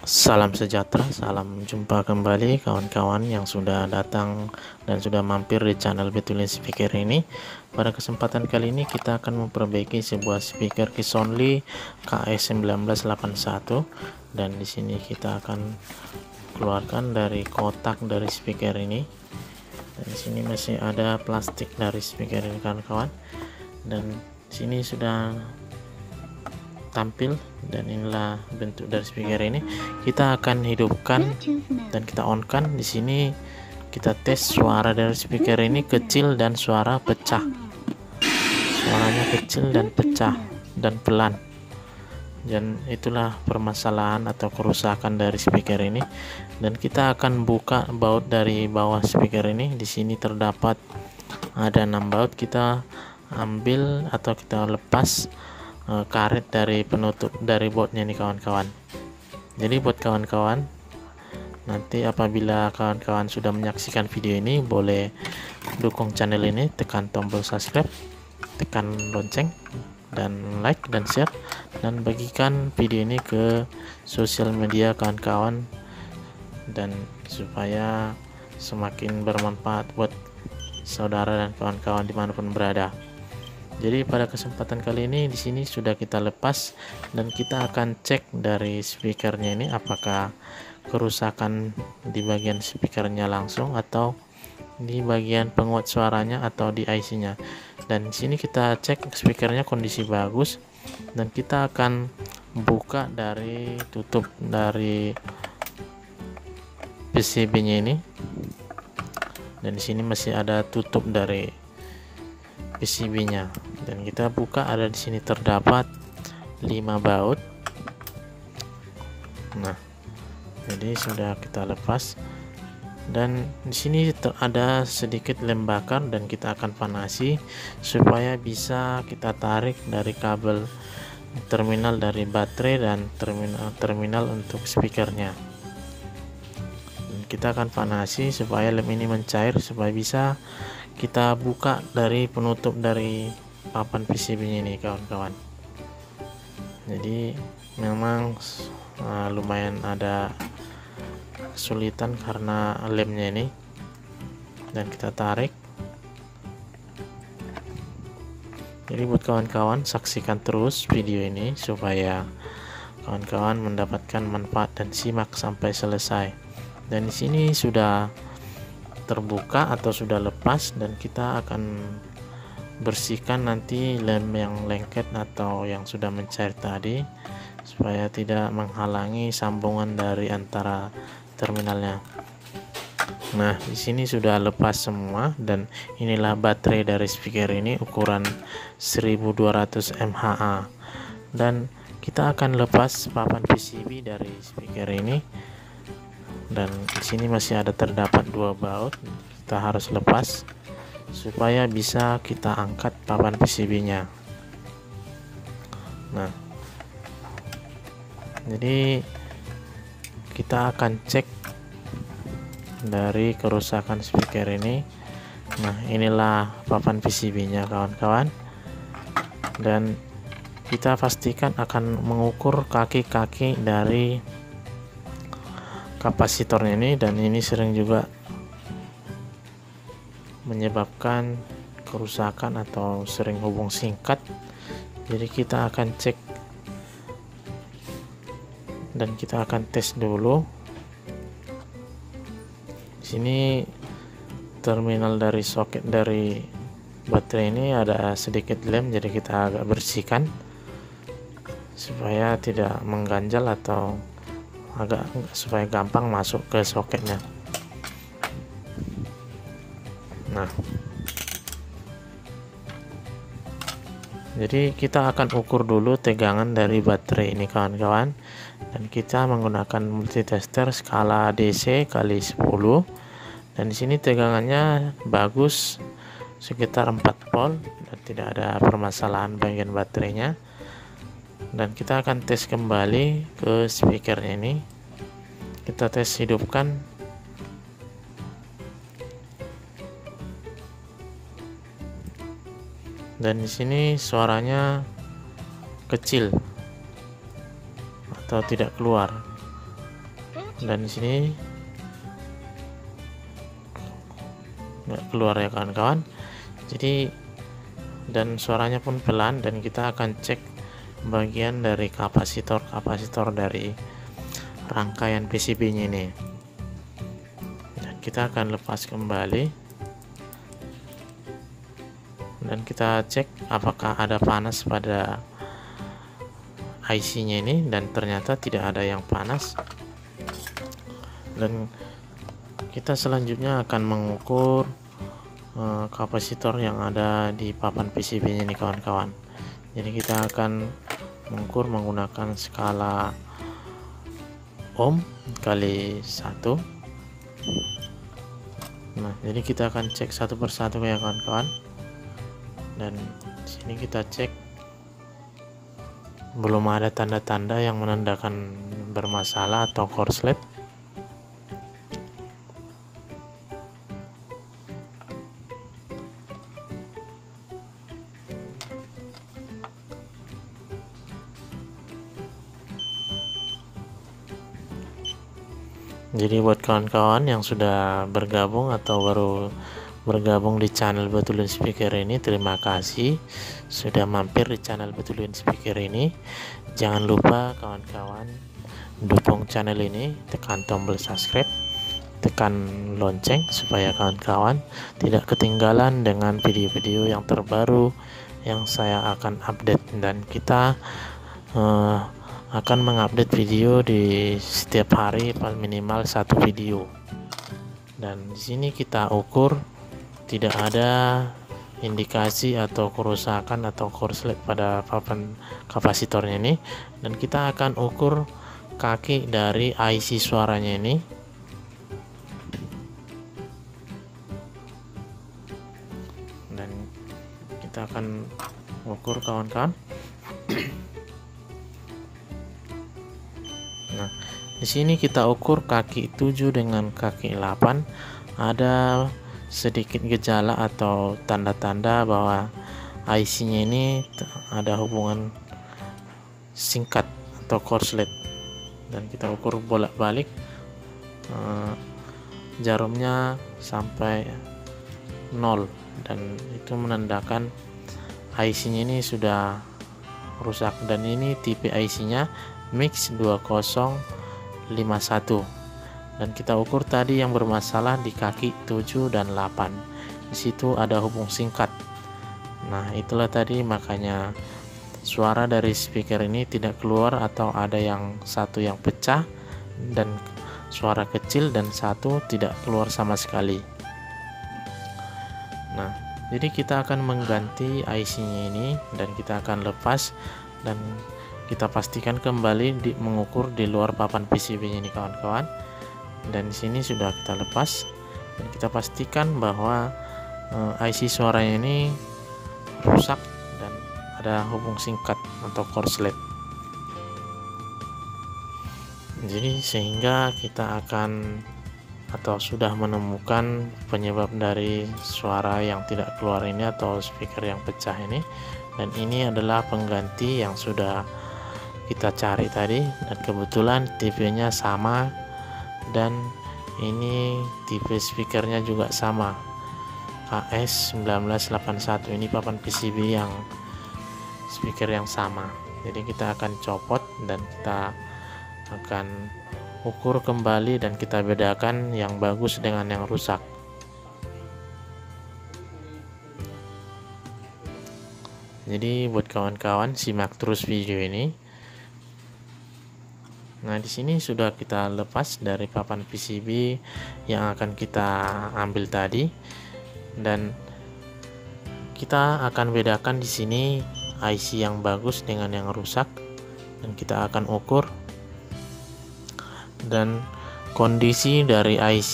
Salam sejahtera, salam jumpa kembali kawan-kawan yang sudah datang dan sudah mampir di channel Betulin Speaker ini. Pada kesempatan kali ini kita akan memperbaiki sebuah speaker Keys Only KS1981, dan di sini kita akan keluarkan dari kotak dari speaker ini. Dan di sini masih ada plastik dari speaker ini kawan-kawan, dan di sini sudah tampil, dan inilah bentuk dari speaker ini. Kita akan hidupkan dan kita on kan. Di sini kita tes suara dari speaker ini kecil dan suara pecah. Suaranya kecil dan pecah dan pelan. Dan itulah permasalahan atau kerusakan dari speaker ini. Dan kita akan buka baut dari bawah speaker ini. Di sini terdapat ada 6 baut. Kita ambil atau kita lepas karet dari penutup dari bautnya nih kawan-kawan. Jadi buat kawan-kawan, nanti apabila kawan-kawan sudah menyaksikan video ini, boleh dukung channel ini, tekan tombol subscribe, tekan lonceng, dan like dan share, dan bagikan video ini ke sosial media kawan-kawan, dan supaya semakin bermanfaat buat saudara dan kawan-kawan dimanapun berada. Jadi pada kesempatan kali ini di sini sudah kita lepas, dan kita akan cek dari speakernya ini apakah kerusakan di bagian speakernya langsung atau di bagian penguat suaranya atau di IC-nya. Dan di sini kita cek speakernya kondisi bagus, dan kita akan buka dari tutup dari PCB-nya ini. Dan di sini masih ada tutup dari PCB-nya, dan kita buka, ada di sini terdapat 5 baut. Nah, jadi sudah kita lepas, dan di sini ada sedikit lem bakar, dan kita akan panasi supaya bisa kita tarik dari kabel terminal dari baterai dan terminal untuk speakernya. Dan kita akan panasi supaya lem ini mencair, supaya bisa kita buka dari penutup dari papan PCB-nya ini kawan-kawan. Jadi memang lumayan ada kesulitan karena lemnya ini, dan kita tarik. Jadi buat kawan-kawan, saksikan terus video ini supaya kawan-kawan mendapatkan manfaat dan simak sampai selesai. Dan di sini sudah terbuka atau sudah lepas, dan kita akan bersihkan nanti lem yang lengket atau yang sudah mencair tadi supaya tidak menghalangi sambungan dari antara terminalnya. Nah, di sini sudah lepas semua, dan inilah baterai dari speaker ini ukuran 1200 mAh. Dan kita akan lepas papan PCB dari speaker ini, dan di sini masih ada terdapat 2 baut. Kita harus lepas supaya bisa kita angkat papan PCB-nya. Nah, jadi kita akan cek dari kerusakan speaker ini. Nah, inilah papan PCB-nya kawan-kawan, dan kita pastikan akan mengukur kaki-kaki dari kapasitornya ini, dan ini sering juga menyebabkan kerusakan atau sering hubung singkat. Jadi kita akan cek dan kita akan tes dulu. Di sini terminal dari soket dari baterai ini ada sedikit lem, jadi kita agak bersihkan supaya tidak mengganjal atau supaya gampang masuk ke soketnya. Nah, jadi kita akan ukur dulu tegangan dari baterai ini kawan-kawan, dan kita menggunakan multitester skala DC kali 10, dan di sini tegangannya bagus sekitar 4 volt, dan tidak ada permasalahan bagian baterainya. Dan kita akan tes kembali ke speakernya ini. Kita tes hidupkan, dan di sini suaranya kecil atau tidak keluar. dan di sini nggak keluar ya kawan-kawan. Jadi dan suaranya pun pelan, dan kita akan cek bagian dari kapasitor dari rangkaian PCB nya ini, dan kita akan lepas kembali dan kita cek apakah ada panas pada IC nya ini, dan ternyata tidak ada yang panas. Dan kita selanjutnya akan mengukur kapasitor yang ada di papan PCB nya ini kawan-kawan. Jadi kita akan mengukur menggunakan skala ohm kali 1. Nah, jadi kita akan cek satu persatu ya kawan-kawan. Dan di sini kita cek belum ada tanda-tanda yang menandakan bermasalah atau korslet. Jadi buat kawan-kawan yang sudah bergabung atau baru bergabung di channel Betulin Speaker ini, terima kasih sudah mampir di channel Betulin Speaker ini. Jangan lupa kawan-kawan dukung channel ini, tekan tombol subscribe, tekan lonceng supaya kawan-kawan tidak ketinggalan dengan video-video yang terbaru yang saya akan update. Dan kita akan mengupdate video di setiap hari minimal 1 video. Dan di sini kita ukur tidak ada indikasi atau kerusakan atau korslet pada papan kapasitornya ini, dan kita akan ukur kaki dari IC suaranya ini. Dan kita akan ukur kawan-kawan. Nah, di sini kita ukur kaki 7 dengan kaki 8. Ada sedikit gejala atau tanda-tanda bahwa IC-nya ini ada hubungan singkat atau korslet. Dan kita ukur bolak-balik, jarumnya sampai 0, dan itu menandakan IC-nya ini sudah rusak. Dan ini tipe IC-nya Mix 2051, dan kita ukur tadi yang bermasalah di kaki 7 dan 8. Di situ ada hubung singkat. Nah, itulah tadi makanya suara dari speaker ini tidak keluar, atau ada yang satu yang pecah dan suara kecil, dan satu tidak keluar sama sekali. Nah, jadi kita akan mengganti IC-nya ini, dan kita akan lepas dan kita pastikan kembali mengukur di luar papan PCB-nya ini kawan-kawan. Dan di sini sudah kita lepas, dan kita pastikan bahwa IC suaranya ini rusak dan ada hubung singkat atau korslet. Jadi sehingga kita akan atau sudah menemukan penyebab dari suara yang tidak keluar ini atau speaker yang pecah ini. Dan ini adalah pengganti yang sudah kita cari tadi, dan kebetulan tipenya sama, dan ini tipe speakernya juga sama, KS1981. Ini papan PCB yang speaker yang sama. Jadi kita akan copot dan kita akan ukur kembali, dan kita bedakan yang bagus dengan yang rusak. Jadi buat kawan-kawan simak terus video ini. Nah, di sini sudah kita lepas dari papan PCB yang akan kita ambil tadi, dan kita akan bedakan di sini IC yang bagus dengan yang rusak, dan kita akan ukur. Dan kondisi dari IC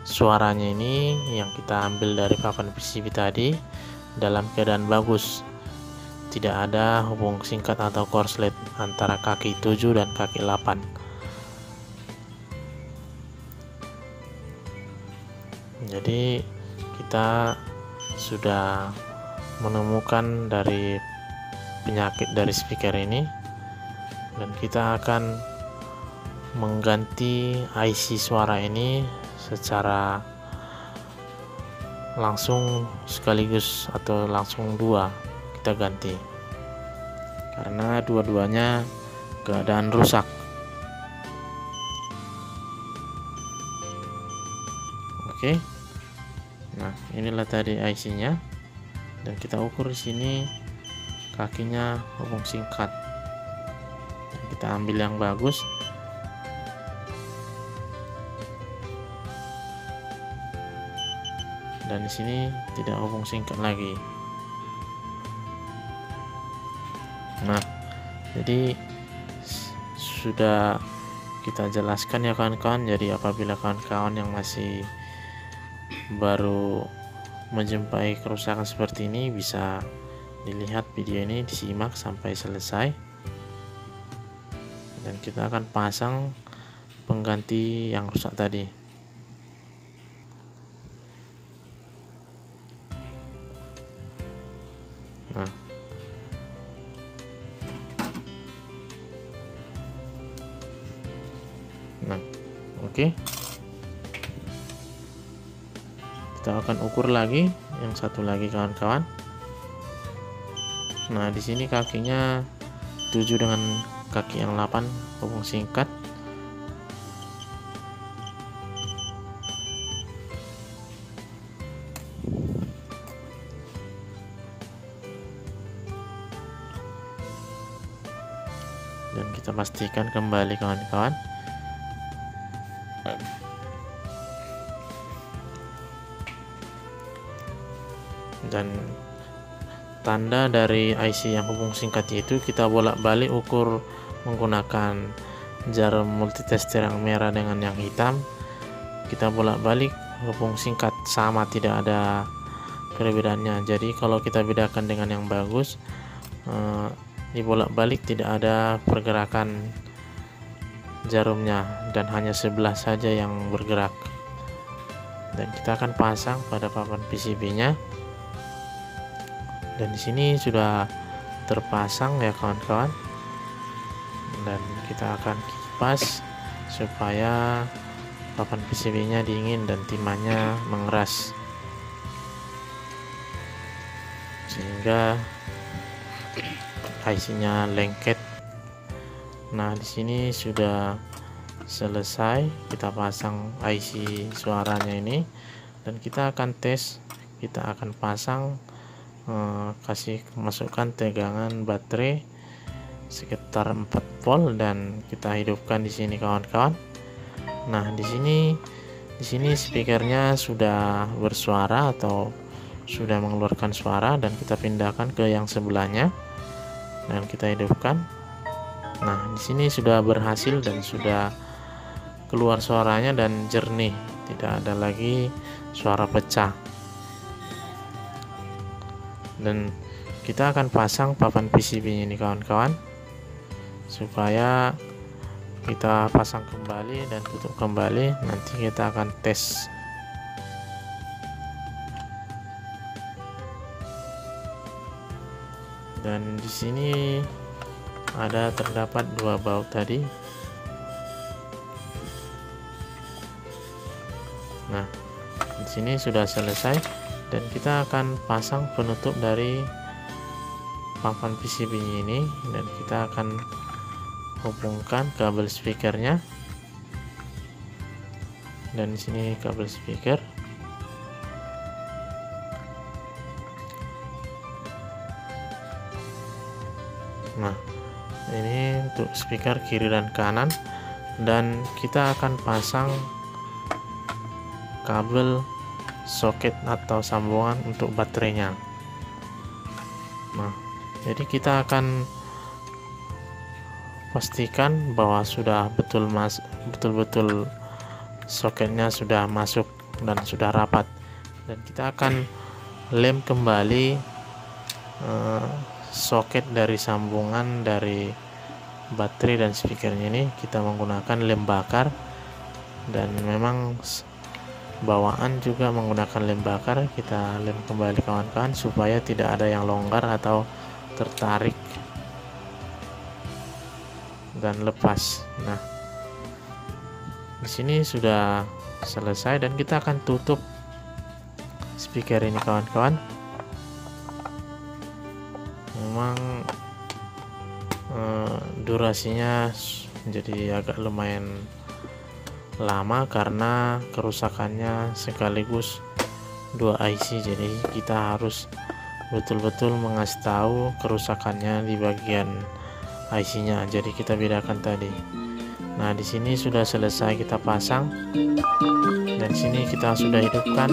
suaranya ini yang kita ambil dari papan PCB tadi dalam keadaan bagus, tidak ada hubung singkat atau korslet antara kaki 7 dan kaki 8. Jadi kita sudah menemukan dari penyakit dari speaker ini, dan kita akan mengganti IC suara ini secara langsung sekaligus atau langsung dua kita ganti, karena dua-duanya keadaan rusak. Oke, nah inilah tadi IC-nya, dan kita ukur di sini kakinya hubung singkat. Kita ambil yang bagus. Dan di sini tidak hubung singkat lagi. Nah, jadi sudah kita jelaskan ya kawan-kawan. Jadi apabila kawan-kawan yang masih baru menjumpai kerusakan seperti ini, bisa dilihat video ini, disimak sampai selesai. Dan kita akan pasang pengganti yang rusak tadi. Nah, oke. Kita akan ukur lagi yang satu lagi kawan-kawan. Nah, di sini kakinya 7 dengan kaki yang 8 hubung singkat. Dan kita pastikan kembali kawan-kawan. Dan tanda dari IC yang hubung singkat itu kita bolak-balik ukur menggunakan jarum multitester yang merah dengan yang hitam. Kita bolak-balik hubung singkat sama, tidak ada perbedaannya. Jadi kalau kita bedakan dengan yang bagus, di bolak-balik tidak ada pergerakan jarumnya dan hanya sebelah saja yang bergerak. Dan kita akan pasang pada papan PCB-nya. Dan di sini sudah terpasang ya kawan-kawan. Dan kita akan kipas supaya papan PCB-nya dingin dan timahnya mengeras, sehingga IC-nya lengket. Nah, di sini sudah selesai kita pasang IC suaranya ini, dan kita akan tes. Kita akan pasang, kasih masukkan tegangan baterai sekitar 4 volt dan kita hidupkan di sini kawan-kawan. Nah, di sini speakernya sudah bersuara atau sudah mengeluarkan suara, dan kita pindahkan ke yang sebelahnya dan kita hidupkan. Nah, di sini sudah berhasil dan sudah keluar suaranya dan jernih, tidak ada lagi suara pecah. Dan kita akan pasang papan PCB ini kawan-kawan, supaya kita pasang kembali dan tutup kembali. Nanti kita akan tes. Dan di sini terdapat 2 baut tadi. Nah, di sini sudah selesai, dan kita akan pasang penutup dari papan PCB ini, dan kita akan hubungkan kabel speakernya. Dan di sini kabel speaker. Nah, ini untuk speaker kiri dan kanan, dan kita akan pasang kabel soket atau sambungan untuk baterainya. Nah, jadi kita akan pastikan bahwa sudah betul-betul soketnya sudah masuk dan sudah rapat, dan kita akan lem kembali soket dari sambungan dari baterai dan speakernya ini. Kita menggunakan lem bakar, dan memang bawaan juga menggunakan lem bakar. Kita lem kembali kawan-kawan supaya tidak ada yang longgar atau tertarik dan lepas. Nah, Di sini sudah selesai dan kita akan tutup speaker ini kawan-kawan. Memang durasinya jadi agak lumayan lama karena kerusakannya sekaligus 2 IC, jadi kita harus betul-betul mengasih tahu kerusakannya di bagian IC-nya. Jadi kita bedakan tadi. Nah, di sini sudah selesai kita pasang dan sini kita sudah hidupkan,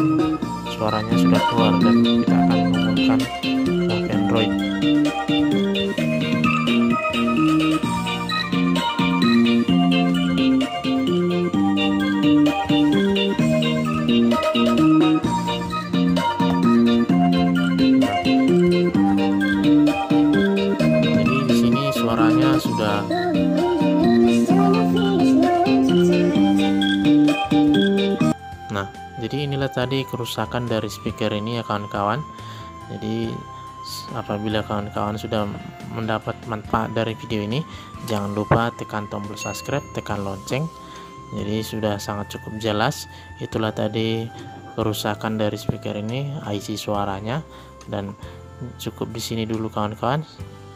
suaranya sudah keluar dan kita akan menggunakan ke Android. Jadi di sini suaranya sudah jadi inilah tadi kerusakan dari speaker ini ya kawan-kawan. Jadi apabila kawan-kawan sudah mendapat manfaat dari video ini, jangan lupa tekan tombol subscribe, tekan lonceng. Jadi sudah sangat cukup jelas. Itulah tadi kerusakan dari speaker ini, IC suaranya. Dan cukup di sini dulu kawan-kawan.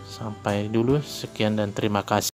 Sampai dulu, sekian dan terima kasih.